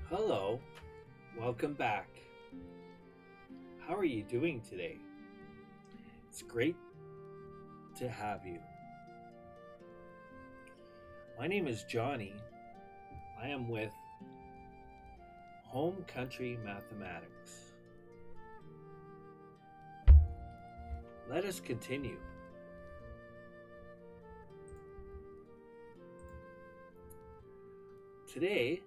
Hello, welcome back. How are you doing today? It's great to have you. My name is Johnny. I am with HomeCountry Mathematics. Let us continue. Today,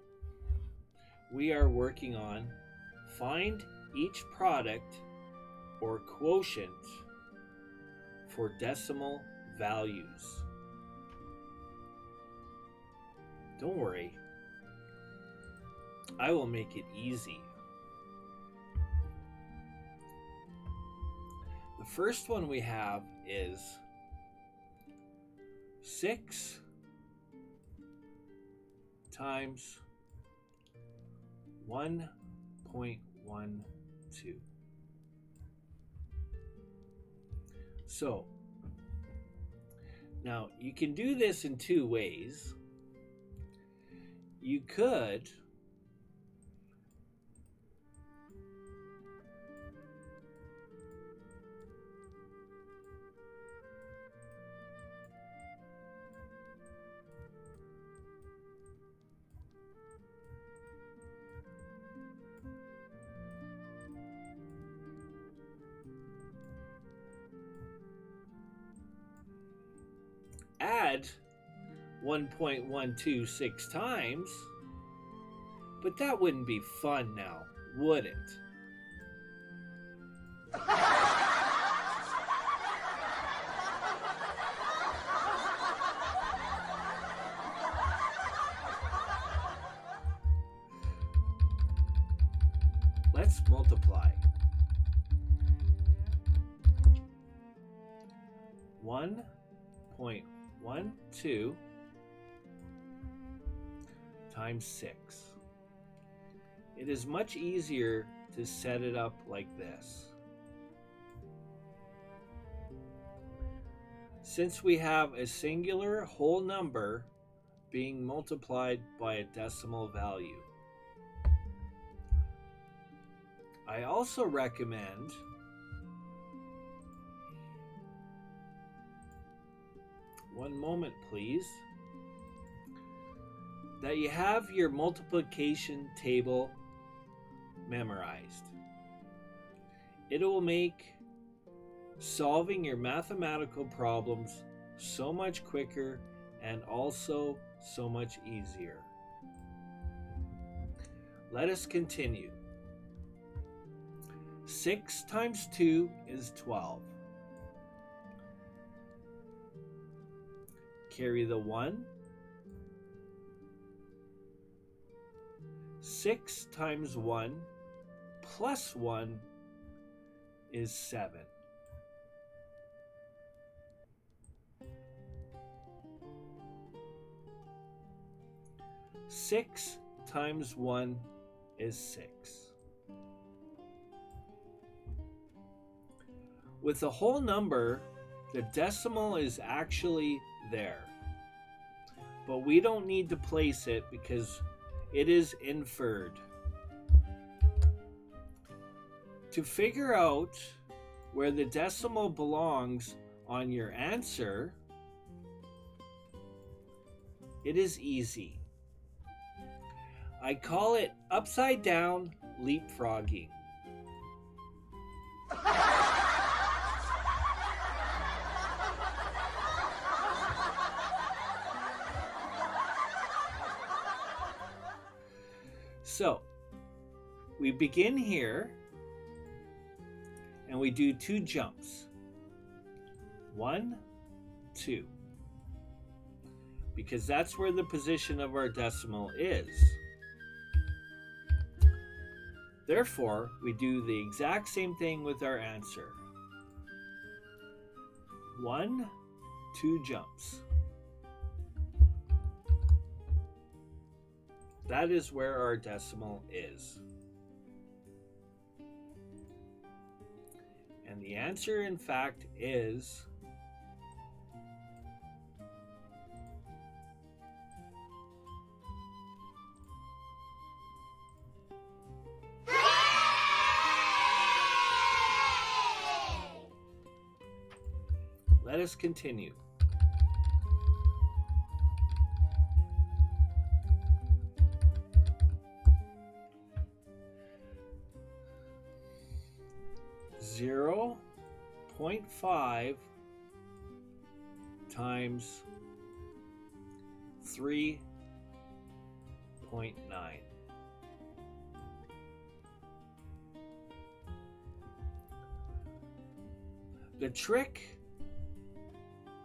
we are working on find each product or quotient for decimal values. Don't worry, I will make it easy. The first one we have is 6 times 1.12. So, now you can do this in two ways. You could add 1.126 times, but that wouldn't be fun now, would it? Let's multiply. 1.12 times 6. It is much easier to set it up like this. Since we have a singular whole number being multiplied by a decimal value. I also recommend one moment, please, that you have your multiplication table memorized. It will make solving your mathematical problems so much quicker and also so much easier. Let us continue. 6 times 2 is 12. Carry the 1. 6 times 1 plus 1 is 7. Six times 1 is 6. With a whole number, the decimal is actually there. But we don't need to place it because it is inferred. To figure out where the decimal belongs on your answer, it is easy. I call it upside down leapfrogging. So, we begin here, and we do 2 jumps. 1, 2. Because that's where the position of our decimal is. Therefore, we do the exact same thing with our answer. 1, 2 jumps. That is where our decimal is. And the answer, in fact, is Let us continue. Zero 0.5 times 3.9. The trick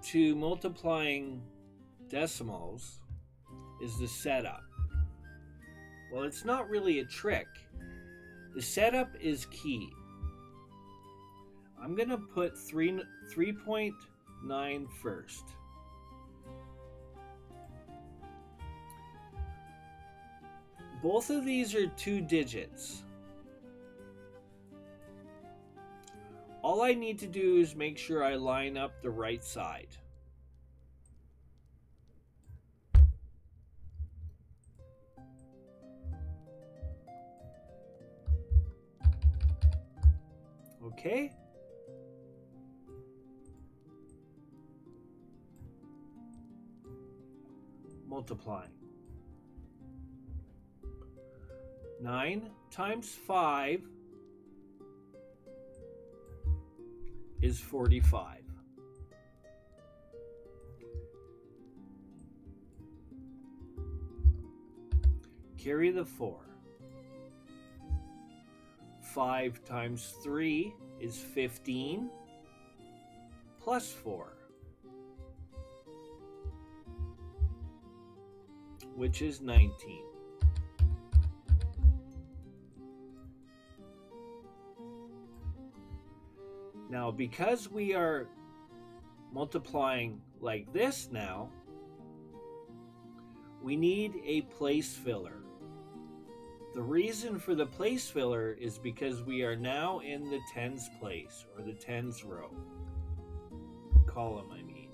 to multiplying decimals is the setup. Well, it's not really a trick. The setup is key. I'm going to put 3.9 first. Both of these are 2 digits. All I need to do is make sure I line up the right side. Okay? Multiplying. 9 times 5 is 45. Carry the 4. 5 times 3 is 15 plus 4, which is 19. Now, because we are multiplying like this now, we need a place filler. The reason for the place filler is because we are now in the tens place, or the tens row. Column, I mean.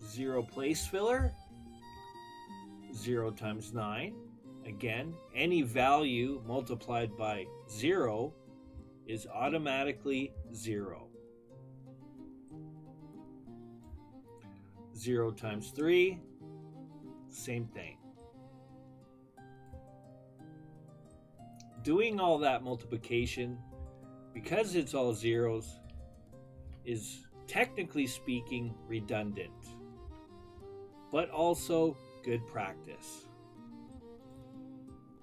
0 place filler, 0 times 9. Again, any value multiplied by 0 is automatically 0. 0 times 3, same thing. Doing all that multiplication, because it's all zeros, is technically speaking redundant, but also good practice.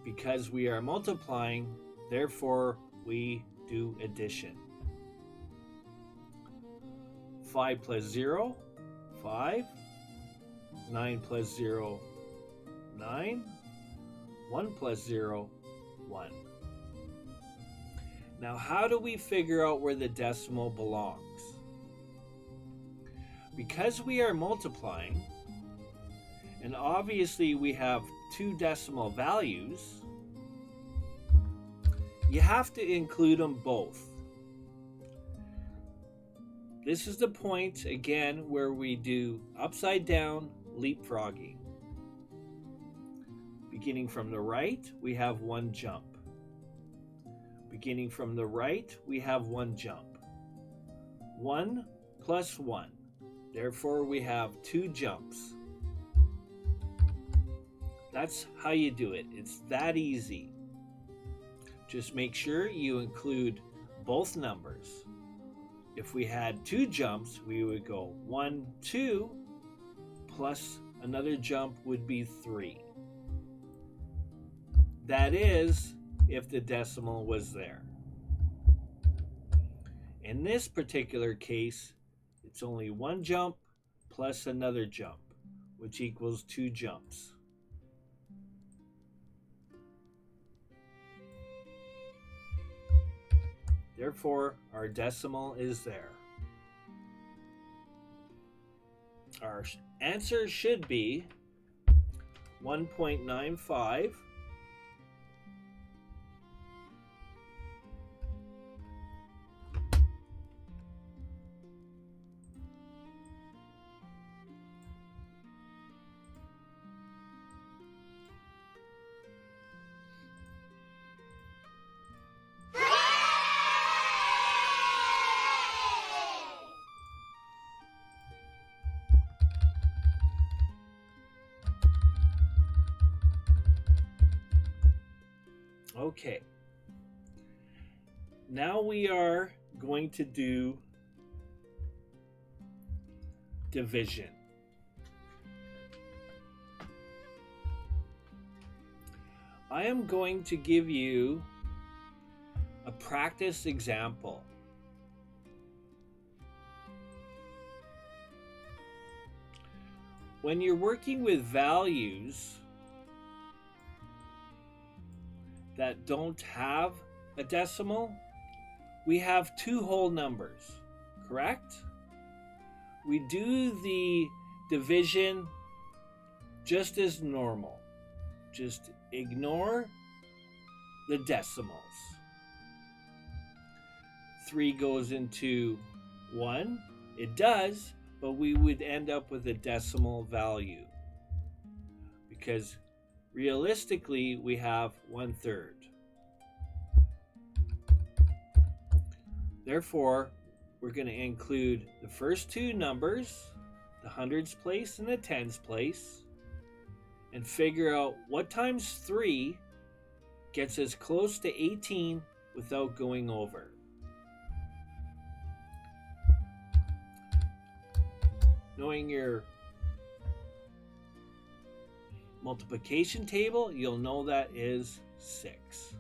Because we are multiplying, therefore we do addition. 5 plus 0, 5. 9 plus 0, 9. 1 plus 0, 1. Now, how do we figure out where the decimal belongs? Because we are multiplying, and obviously we have 2 decimal values, you have to include them both. This is the point, again, where we do upside down leapfrogging. Beginning from the right, we have 1 jump. Beginning from the right, we have 1 jump. 1 plus 1. Therefore, we have 2 jumps. That's how you do it. It's that easy. Just make sure you include both numbers. If we had 2 jumps, we would go 1, 2, plus another jump would be 3. That is if the decimal was there. In this particular case, it's only one jump plus another jump, which equals 2 jumps. Therefore, our decimal is there. Our answer should be 1.95 Okay, now we are going to do division. I am going to give you a practice example. When you're working with values that don't have a decimal, we have 2 whole numbers, correct? We do the division just as normal. Just ignore the decimals. 3 goes into 1. It does, but we would end up with a decimal value because realistically, we have 1/3. Therefore, we're going to include the first 2 numbers, the hundreds place and the tens place, and figure out what times 3 gets us close to 18 without going over. Knowing your multiplication table, you'll know that is 6.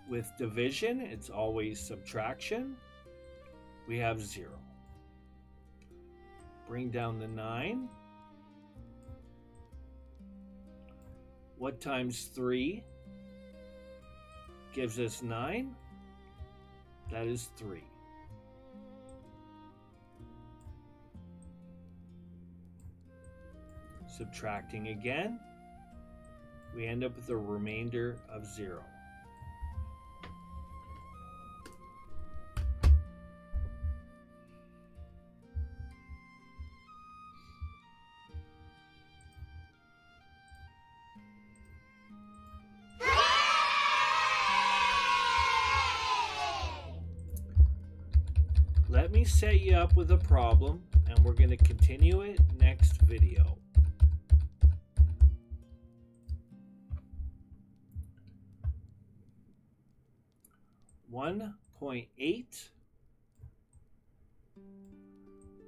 With division, it's always subtraction. We have 0. Bring down the 9. What times 3 gives us 9? That is 3. Subtracting again, we end up with a remainder of 0. Let me set you up with a problem, and we're going to continue it next video. $1.8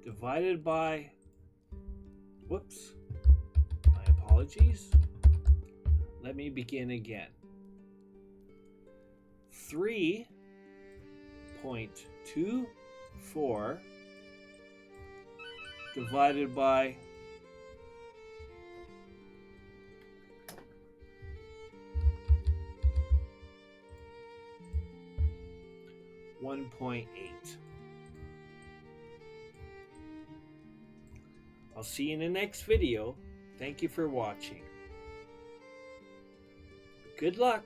divided by, whoops, my apologies. Let me begin again. 3.24 divided by 1.8. I'll see you in the next video. Thank you for watching. Good luck.